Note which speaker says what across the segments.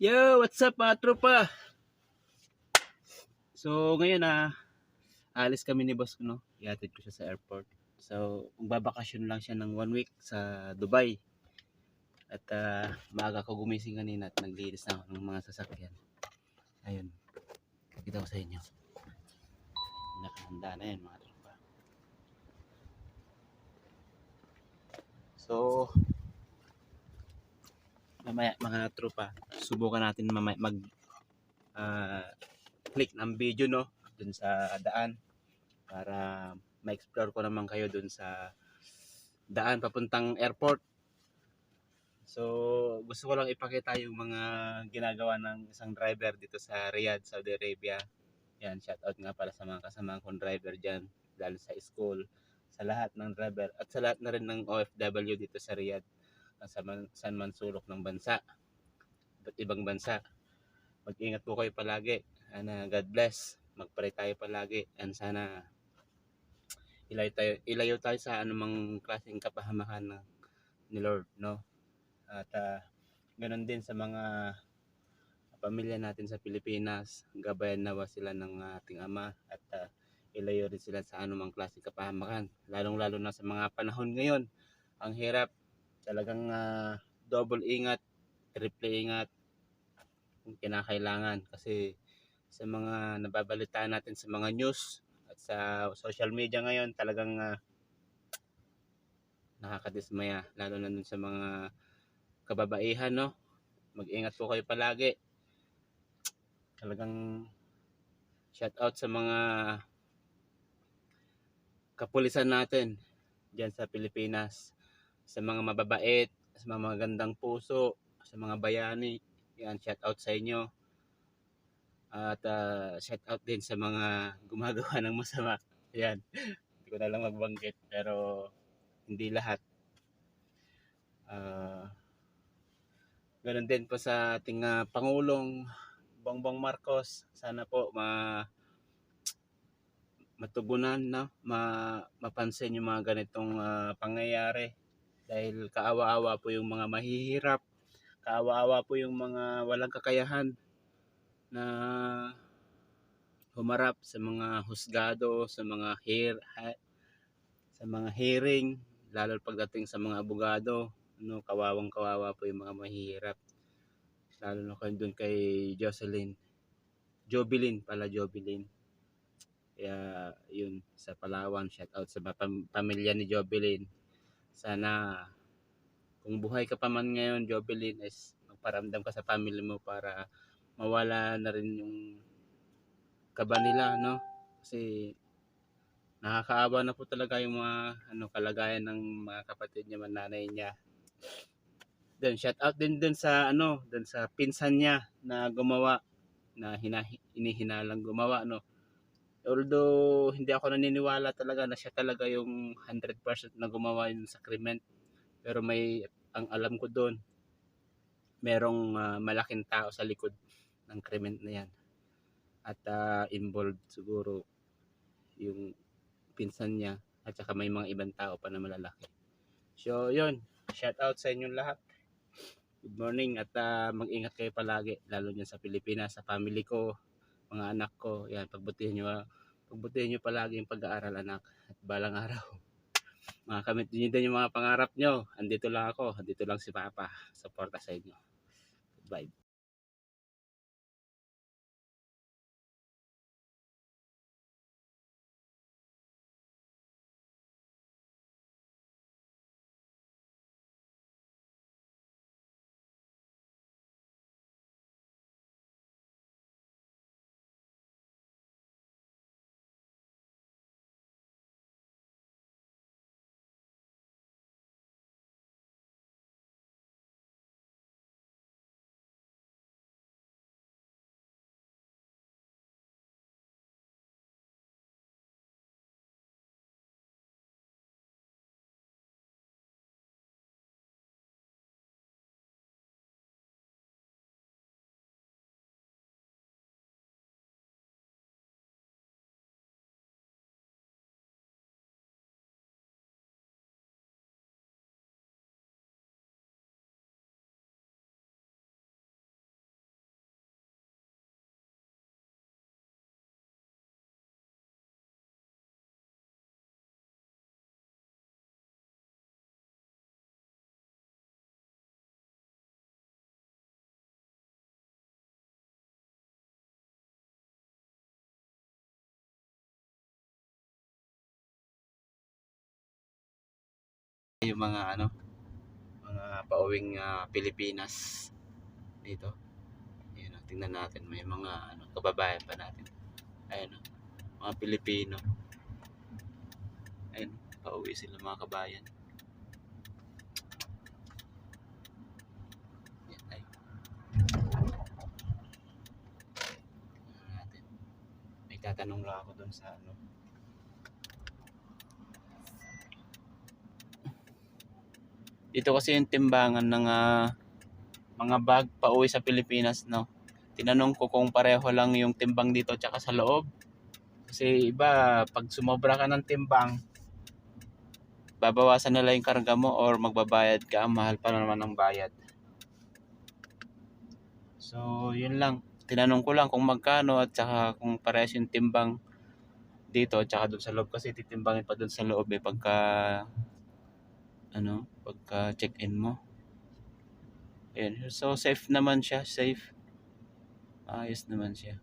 Speaker 1: Yo, what's up mga tropa? So ngayon alis kami ni boss ko, no? Ihatid ko siya sa airport. So magbabakasyon lang siya ng 1 week sa Dubai. At maaga ko gumising kanina at naglinis na ako ng mga sasakyan. Ayun, pakita ko sa inyo. Nakahanda na yan mga tropa. So mamaya mga tropa, subukan natin mamaya mag ah, click ng video, no? Dun sa daan para ma-explore ko naman kayo dun sa daan papuntang airport. So gusto ko lang ipakita yung mga ginagawa ng isang driver dito sa Riyadh, Saudi Arabia. Yan, shout out nga para sa mga kasama kong driver dyan, lalo sa school, sa lahat ng driver at sa lahat na rin ng OFW dito sa Riyadh, sa saan man sulok ng bansa, iba't ibang bansa. Mag-ingat po kayo palagi, and God bless. Magpray tayo palagi, and sana ilayo tayo sa anumang klaseng kapahamakan ni Lord, no? At ganoon din sa mga pamilya natin sa Pilipinas, gabayan nawa sila ng ating Ama at ilayo rin sila sa anumang klaseng kapahamakan, lalong-lalo na sa mga panahon ngayon. Ang hirap, talagang double ingat, triple ingat kung kinakailangan, kasi sa mga nababalitaan natin sa mga news at sa social media ngayon, talagang nakakadismaya, lalo na dun sa mga kababaihan, no? Mag-ingat po kayo palagi. Talagang shout out sa mga kapulisan natin diyan sa Pilipinas, sa mga mababait, sa mga magandang puso, sa mga bayani. Yan, shout out sa inyo. At shout out din sa mga gumagawa ng masama. Yan, hindi ko na lang magbanggit, pero hindi lahat. Ganun din po sa ating Pangulong Bongbong Marcos. Sana po matugunan na mapansin yung mga ganitong pangyayari, dahil kaawa-awa po yung mga mahihirap, kaawa-awa po yung mga walang kakayahan na humarap sa mga husgado, sa mga hearing, lalo pagdating sa mga abogado, no? Kawawang-kawawa po yung mga mahihirap, lalo na doon kay Jobilin. Kaya yun, sa Palawan, shout out sa pamilya ni Jobilin. Sana kung buhay ka pa man ngayon, Jobilin, is magparamdam ka sa family mo para mawala na rin yung kaba nila, no? Kasi nakakaawa na po talaga yung mga kalagayan ng mga kapatid niya, nanay niya. Then shout out din dun sa dun sa pinsan niya na gumawa, na inihinalang gumawa, no? Although hindi ako naniniwala talaga na siya talaga yung 100% na gumawa yung sa krimen, pero ang alam ko doon, merong malaking tao sa likod ng krimen na yan, at involved siguro yung pinsan niya, at saka may mga ibang tao pa na malalaki. So yun, shout out sa inyong lahat. Good morning, at mag-ingat kayo palagi, lalo niyan sa Pilipinas, sa family ko, mga anak ko. Yan, pagbutihin nyo palagi yung pag-aaral, anak, at balang araw makamit nyo din yung mga pangarap nyo. Andito lang ako, andito lang si Papa, suporta sa inyo. Bye. yung mga ano, mga pauwing Pilipinas dito. Ayun, tingnan natin, may mga ano, kababayan pa natin. Ayun, mga Pilipino. Ayun, pauwi sila mga kabayan. Yan, ay. Natin. May tatanong lang ako dun sa ano. Dito kasi yung timbangan ng mga bag pauwi sa Pilipinas, no. Tinanong ko kung pareho lang yung timbang dito tsaka sa loob. Kasi iba, pag sumobra ka ng timbang, babawasan nila yung karga mo or magbabayad ka, mahal pa naman ng bayad. So, yun lang. Tinanong ko lang kung magkano at saka kung parehas yung timbang dito at saka doon sa loob kasi titimbangin pa doon sa loob pagka pagka check-in mo. Ayun. So, safe naman siya, safe. Ayos naman siya.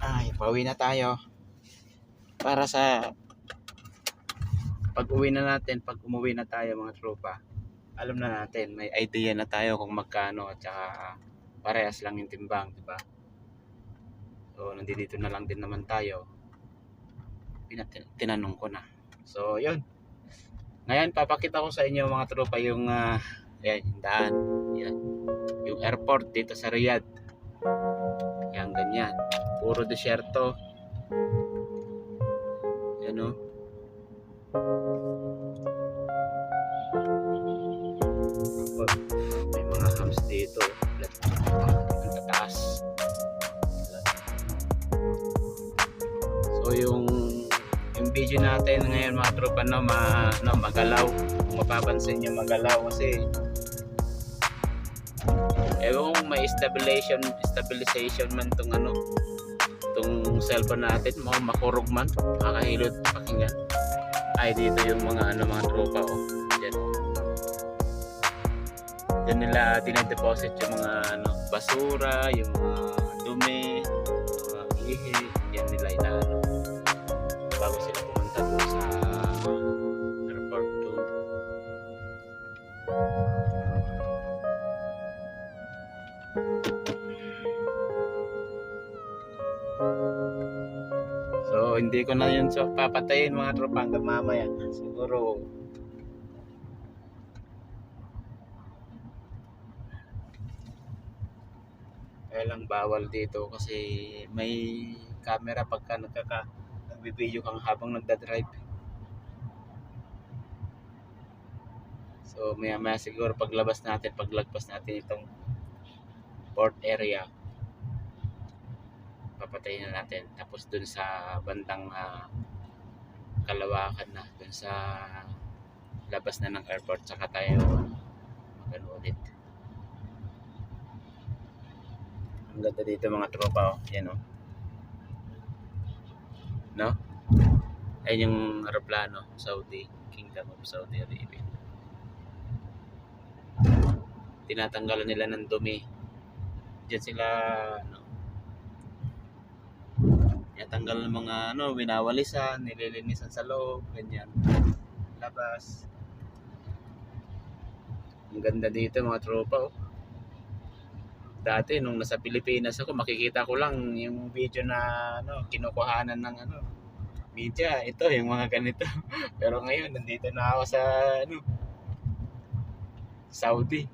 Speaker 1: Ay, pauwi na tayo. Para sa pag-uwi na natin, pag umuwi na tayo mga tropa, alam na natin, may idea na tayo kung magkano at saka parehas lang yung timbang, di ba? So, nandito na lang din naman tayo. Tinanong ko na. So, yun. Ngayon, papakita ko sa inyo mga tropa yung yan, yung daan. Yan. Yung airport dito sa Riyadh. Yan, ganyan. Puro desierto. Yan o. May mga hams dito. Ang tataas. So, yung video natin ngayon mga tropa magalaw. Kung mapapansin nyo magalaw kasi ewan kung may stabilization man tong cellphone natin, makurog man, makahilot pakinggan. Ay, dito yung mga mga tropa dyan nila dinedeposit yung mga basura, yung mga dumi, yung mga ihi, yan nila bago sila pumunta doon sa airport doon. So, hindi ko na yun papatayin mga tropa hanggang mamaya. Siguro kaya lang bawal dito kasi may camera pagka nagbibideo kang habang nagdadrive. So maya siguro paglagpas natin itong port area, papatayin na natin. Tapos dun sa bandang kalawakan na, dun sa labas na ng airport, saka tayo magano ulit. Ang ganda dito mga tropa, yan no? Ayun yung aeroplano, Saudi, Kingdom of Saudi Arabia. Tinatanggalan nila ng dumi. Diyan sila tinatanggal ng mga winawalisan, nililinisan sa loob, ganyan. Labas. Ang ganda dito mga tropa. Dati nung nasa Pilipinas ako, makikita ko lang yung video na kinukuhanan ng media, ito yung mga ganito. Pero ngayon nandito na ako sa Saudi.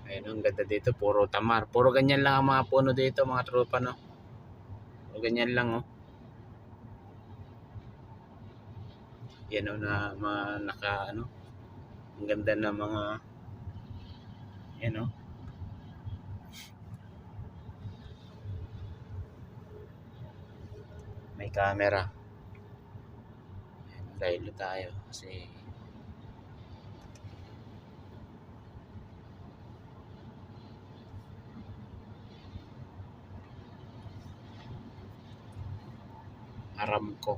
Speaker 1: Ayun, ang ganda dito, puro tamar. Puro ganyan lang ang mga puno dito mga tropa Puro ganyan lang Yan na mga ang ganda na mga may camera. Dahil tayo kasi Aramco.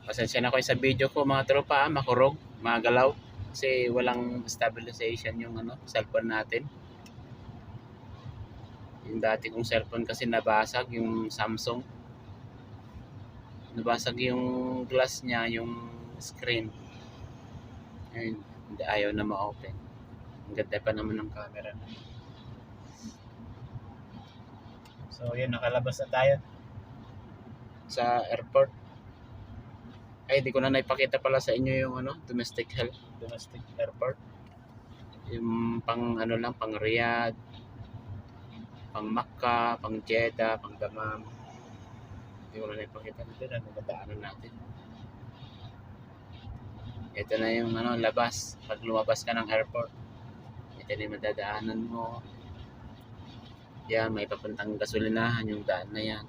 Speaker 1: Pasensya na kayo sa video ko mga tropa, makurog, magalaw. Kasi walang stabilization yung cellphone natin. Yung dati kong cellphone kasi nabasag, yung Samsung. Nabasag yung glass niya, yung screen. Ayun, hindi ayaw na ma-open. Ang ganda pa naman ng camera. So yun, nakalabas na tayo sa airport. Ay, di ko na naipakita pala sa inyo yung domestic airport. Yung pang lang, pang Riyadh, pang Makkah, pang Jeddah, pang Dammam. Di ko na naipakita dito na nadaanan natin. Ito na yung labas. Pag lumabas ka ng airport, ito na yung madadaanan mo. Yan, may papuntang gasolinahan yung daan na yan.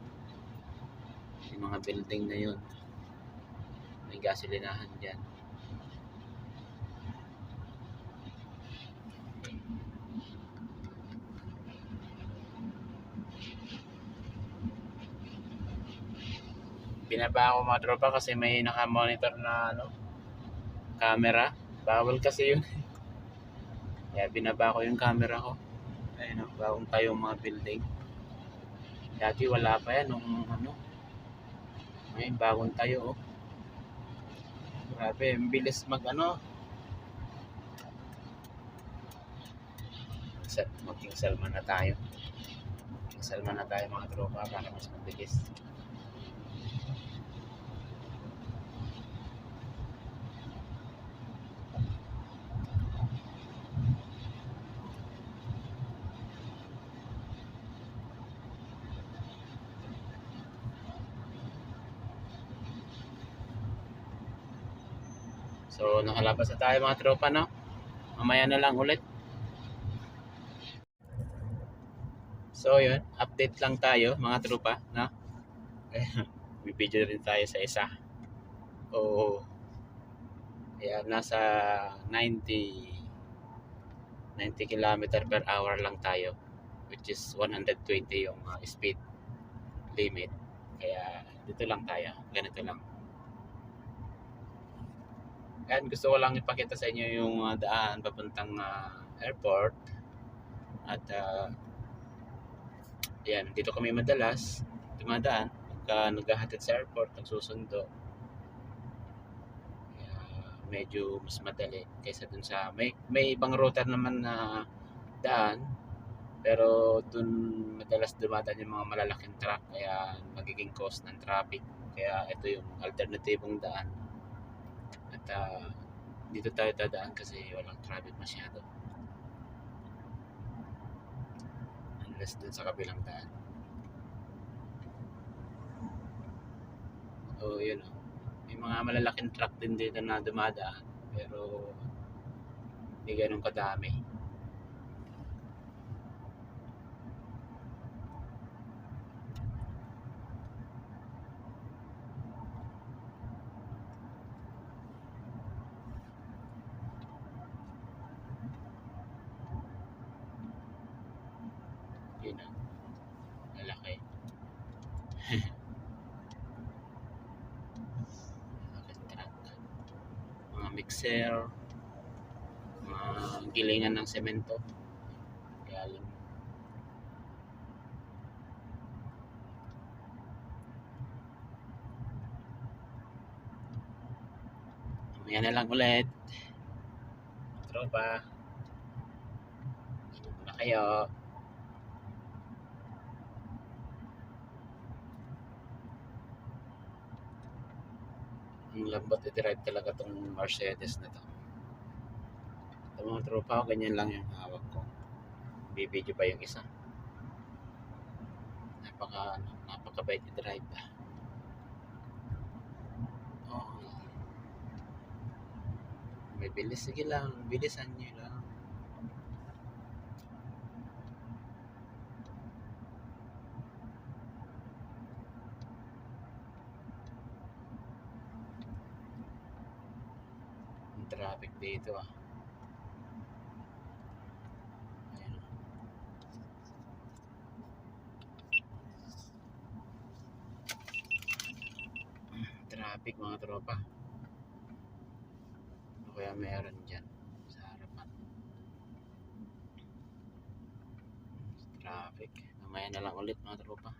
Speaker 1: Yung mga building na yun. May gasolinahan dyan. Binaba ako mga tropa kasi may naka-monitor na camera. Bawal kasi yun. Kaya binaba ko yung camera ko. Ayun, bagong tayo mga building. Dati wala pa yan nung ngayon bagong tayo Grabe, ang bilis maging salman na tayo. Salman na tayo mga tropa para mas mabilis. So, nakalabas na tayo mga tropa, no? Mamaya na lang ulit. So, yun. Update lang tayo, mga tropa, no? May video rin tayo sa isa. O, ayan, nasa 90 km per hour lang tayo. Which is 120 yung speed limit. Kaya, dito lang tayo. Ganito lang. And gusto ko lang ipakita sa inyo yung daan papuntang airport. At yan, dito kami madalas dumadaan pagka naghahatid sa airport, nagsusundo. Kaya medyo mas madali kaysa dun sa may ibang ruta naman na daan, pero dun madalas dumadaan yung mga malalaking truck, kaya magiging cause ng traffic. Kaya ito yung alternatibong daan. At dito tayo dadaan kasi walang traffic masyado. Unless dun sa kabilang daan. So, yun may mga malalaking truck din dito na dumadaan, pero hindi ganun kadami. Yun lalaki. Mga mixer, mga gilingan ng semento, galing. Mamaya na lang ulit, tropa. Ingat na kayo. Ang lambot i-drive talaga tong Mercedes na to. Ito mga tropa ko, ganyan lang yung hawak ko. Bibidyo pa yung isa. Napakabait i-drive. Oh. May bilis, sige lang, bilisan nyo lang. Ang traffic dito Ayan. Traffic. traffic mga tropa. Ano kaya meron dyan sa harapan? Traffic. Mamaya na lang ulit mga tropa.